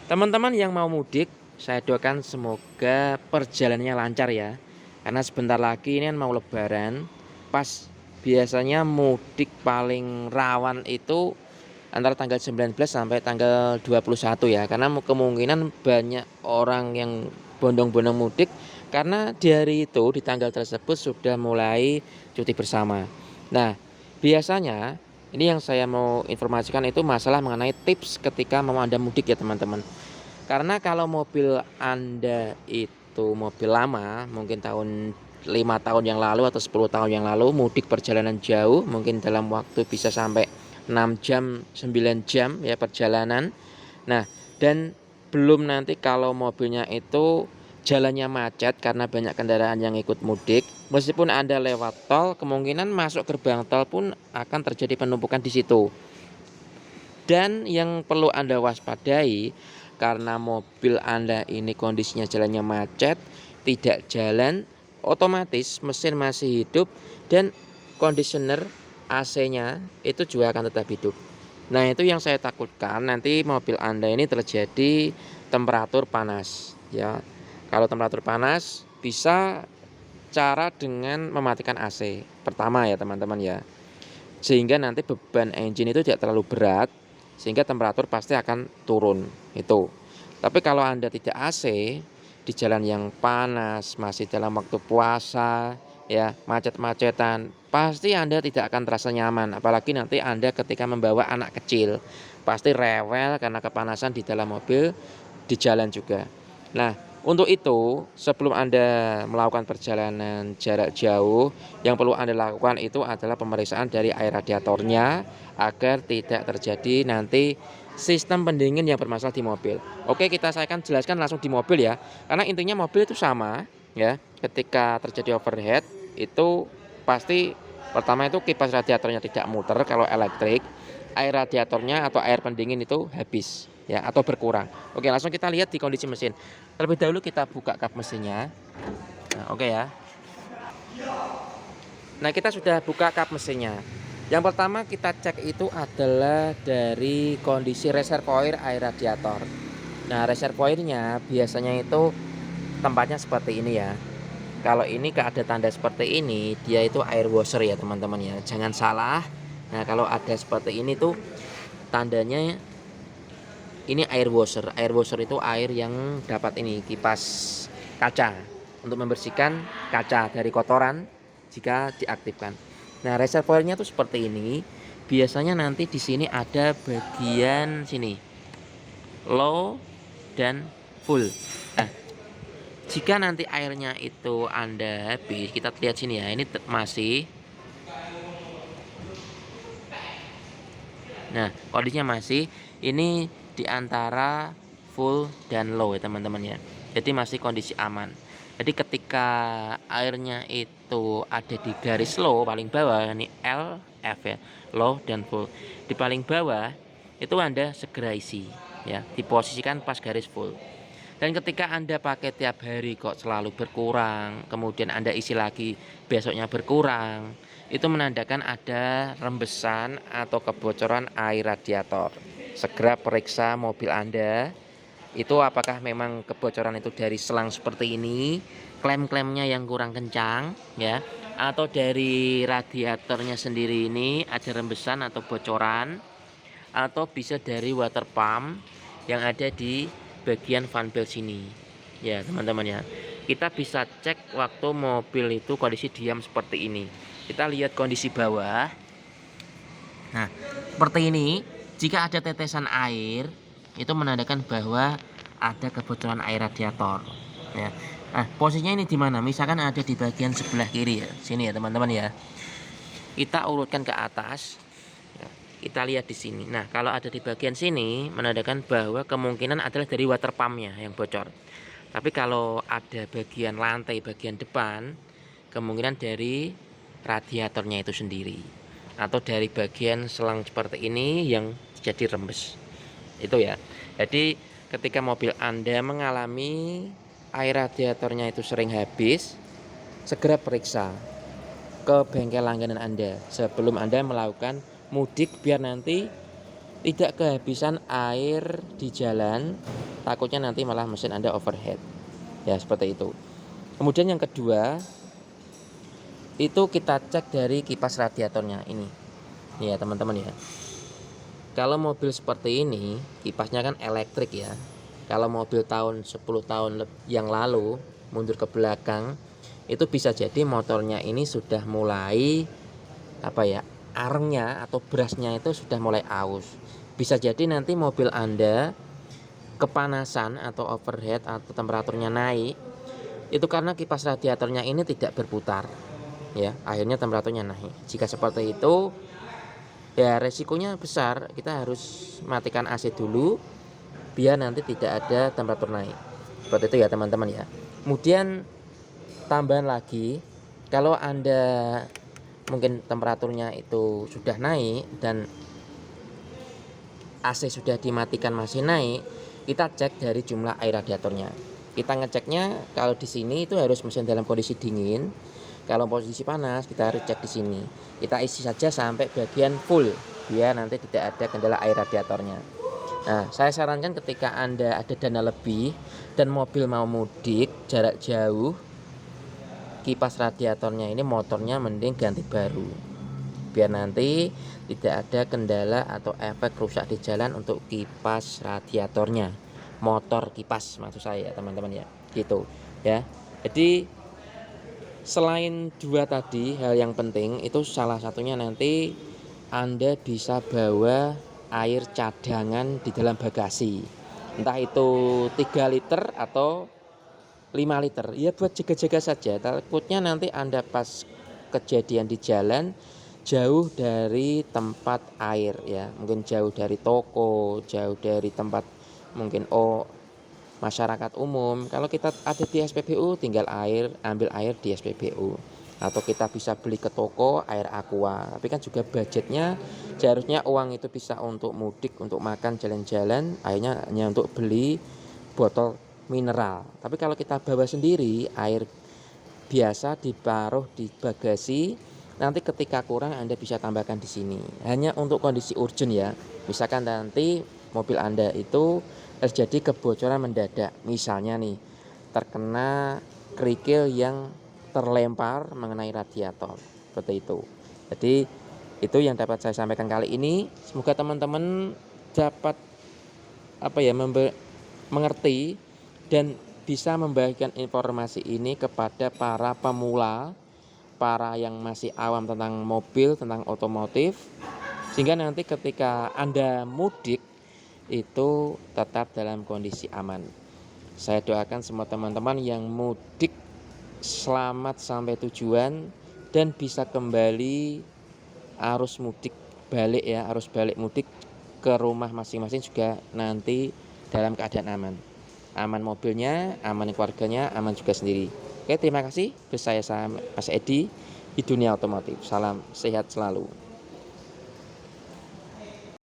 Teman-teman yang mau mudik, saya doakan semoga perjalanannya lancar ya. Karena sebentar lagi ini kan mau lebaran. Pas biasanya mudik paling rawan itu antara tanggal 19 sampai tanggal 21 ya. Karena kemungkinan banyak orang yang bondong-bondong mudik karena di hari itu di tanggal tersebut sudah mulai cuti bersama. Nah, biasanya ini yang saya mau informasikan itu masalah mengenai tips ketika mau Anda mudik ya teman-teman. Karena kalau mobil Anda itu mobil lama, mungkin 5 tahun yang lalu atau 10 tahun yang lalu mudik perjalanan jauh, mungkin dalam waktu bisa sampai 6 jam, 9 jam ya perjalanan. Nah, dan belum nanti kalau mobilnya itu jalannya macet karena banyak kendaraan yang ikut mudik, meskipun Anda lewat tol, kemungkinan masuk gerbang tol pun akan terjadi penumpukan di situ. Dan yang perlu Anda waspadai karena mobil Anda ini kondisinya jalannya macet, tidak jalan, otomatis mesin masih hidup dan conditioner AC-nya itu juga akan tetap hidup. Nah, itu yang saya takutkan nanti mobil Anda ini terjadi temperatur panas ya. Kalau temperatur panas bisa cara dengan mematikan AC. Pertama ya, teman-teman ya. Sehingga nanti beban engine itu tidak terlalu berat sehingga temperatur pasti akan turun itu. Tapi kalau Anda tidak AC di jalan yang panas, masih dalam waktu puasa, ya macet-macetan, pasti Anda tidak akan terasa nyaman. Apalagi nanti Anda ketika membawa anak kecil, pasti rewel karena kepanasan di dalam mobil, di jalan juga. Nah, untuk itu sebelum Anda melakukan perjalanan jarak jauh, yang perlu Anda lakukan itu adalah pemeriksaan dari air radiatornya agar tidak terjadi nanti sistem pendingin yang bermasalah di mobil. Oke, saya akan jelaskan langsung di mobil ya. Karena intinya mobil itu sama ya. Ketika terjadi overheat itu pasti pertama itu kipas radiatornya tidak muter kalau elektrik, air radiatornya atau air pendingin itu habis ya atau berkurang. Oke, langsung kita lihat di kondisi mesin. Terlebih dahulu kita buka kap mesinnya. Nah, oke ya. Nah, kita sudah buka kap mesinnya. Yang pertama kita cek itu adalah dari kondisi reservoir air radiator. Nah, reservoirnya biasanya itu tempatnya seperti ini ya. Kalau ini ada tanda seperti ini, dia itu air washer ya teman-teman ya. Jangan salah. Nah, kalau ada seperti ini tuh tandanya ini air washer. Air washer itu air yang dapat ini kipas kaca untuk membersihkan kaca dari kotoran jika diaktifkan. Nah, reservoirnya tuh seperti ini. Biasanya nanti di sini ada bagian sini low dan full. Nah, jika nanti airnya itu Anda habis, kita lihat sini ya. Ini masih. Nah, kondisinya masih ini di antara full dan low ya teman-teman ya. Jadi masih kondisi aman. Jadi ketika airnya itu ada di garis low paling bawah, ini L, F ya, low dan full. Di paling bawah itu Anda segera isi ya, diposisikan pas garis full. Dan ketika Anda pakai tiap hari kok selalu berkurang, kemudian Anda isi lagi besoknya berkurang, itu menandakan ada rembesan atau kebocoran air radiator. Segera periksa mobil Anda, itu apakah memang kebocoran itu dari selang seperti ini, klem-klemnya yang kurang kencang ya, atau dari radiatornya sendiri ini ada rembesan atau bocoran, atau bisa dari water pump yang ada di bagian fan belt sini ya teman-teman ya. Kita bisa cek waktu mobil itu kondisi diam seperti ini. Kita lihat kondisi bawah. Nah, seperti ini. Jika ada tetesan air, itu menandakan bahwa ada kebocoran air radiator ya. Nah, posisinya ini di mana? Misalkan ada di bagian sebelah kiri ya, sini ya teman-teman ya. Kita urutkan ke atas. Kita lihat di sini. Nah, kalau ada di bagian sini menandakan bahwa kemungkinan adalah dari water pumpnya yang bocor. Tapi kalau ada bagian lantai bagian depan, kemungkinan dari radiatornya itu sendiri atau dari bagian selang seperti ini yang jadi rembes. Itu ya. Jadi ketika mobil Anda mengalami air radiatornya itu sering habis, segera periksa ke bengkel langganan Anda sebelum Anda melakukan mudik biar nanti tidak kehabisan air di jalan, takutnya nanti malah mesin Anda overheat. Ya, seperti itu. Kemudian yang kedua, itu kita cek dari kipas radiatornya ini. Ya, teman-teman ya. Kalau mobil seperti ini, kipasnya kan elektrik ya. Kalau mobil tahun 10 tahun yang lalu, mundur ke belakang, itu bisa jadi motornya ini sudah mulai arengnya atau brasnya itu sudah mulai aus. Bisa jadi nanti mobil Anda kepanasan atau overheat atau temperaturnya naik, itu karena kipas radiatornya ini tidak berputar. Ya, akhirnya temperaturnya naik. Jika seperti itu, ya resikonya besar, kita harus matikan AC dulu biar nanti tidak ada temperatur naik. Seperti itu ya teman-teman ya. Kemudian tambahan lagi, kalau Anda mungkin temperaturnya itu sudah naik dan AC sudah dimatikan masih naik, kita cek dari jumlah air radiatornya. Kita ngeceknya kalau di sini itu harus mesin dalam kondisi dingin. Kalau posisi panas kita harus cek di sini. Kita isi saja sampai bagian full biar nanti tidak ada kendala air radiatornya. Nah, saya sarankan ketika Anda ada dana lebih dan mobil mau mudik jarak jauh, kipas radiatornya ini motornya mending ganti baru. Biar nanti tidak ada kendala atau efek rusak di jalan untuk kipas radiatornya. Motor kipas maksud saya teman-teman ya. Gitu ya. Jadi selain dua tadi hal yang penting itu salah satunya nanti Anda bisa bawa air cadangan di dalam bagasi. Entah itu 3 liter atau 5 liter. Ya buat jaga-jaga saja. Takutnya nanti Anda pas kejadian di jalan jauh dari tempat air ya. Mungkin jauh dari toko, jauh dari tempat mungkin masyarakat umum. Kalau kita ada di SPBU tinggal ambil air di SPBU, atau kita bisa beli ke toko air aqua. Tapi kan juga budgetnya seharusnya uang itu bisa untuk mudik, untuk makan jalan-jalan, akhirnya hanya untuk beli botol mineral. Tapi kalau kita bawa sendiri air biasa ditaruh di bagasi, nanti ketika kurang Anda bisa tambahkan di sini. Hanya untuk kondisi urgent ya. Misalkan nanti mobil Anda itu terjadi kebocoran mendadak, misalnya nih terkena kerikil yang terlempar mengenai radiator, seperti itu. Jadi itu yang dapat saya sampaikan kali ini. Semoga teman-teman dapat mengerti dan bisa membagikan informasi ini kepada para pemula, para yang masih awam tentang mobil, tentang otomotif, sehingga nanti ketika Anda mudik itu tetap dalam kondisi aman. Saya doakan semua teman-teman yang mudik selamat sampai tujuan dan bisa kembali arus balik mudik ke rumah masing-masing juga nanti dalam keadaan aman. Aman mobilnya, aman keluarganya, aman juga sendiri. Oke, terima kasih. Saya Mas Edi di dunia otomotif. Salam sehat selalu.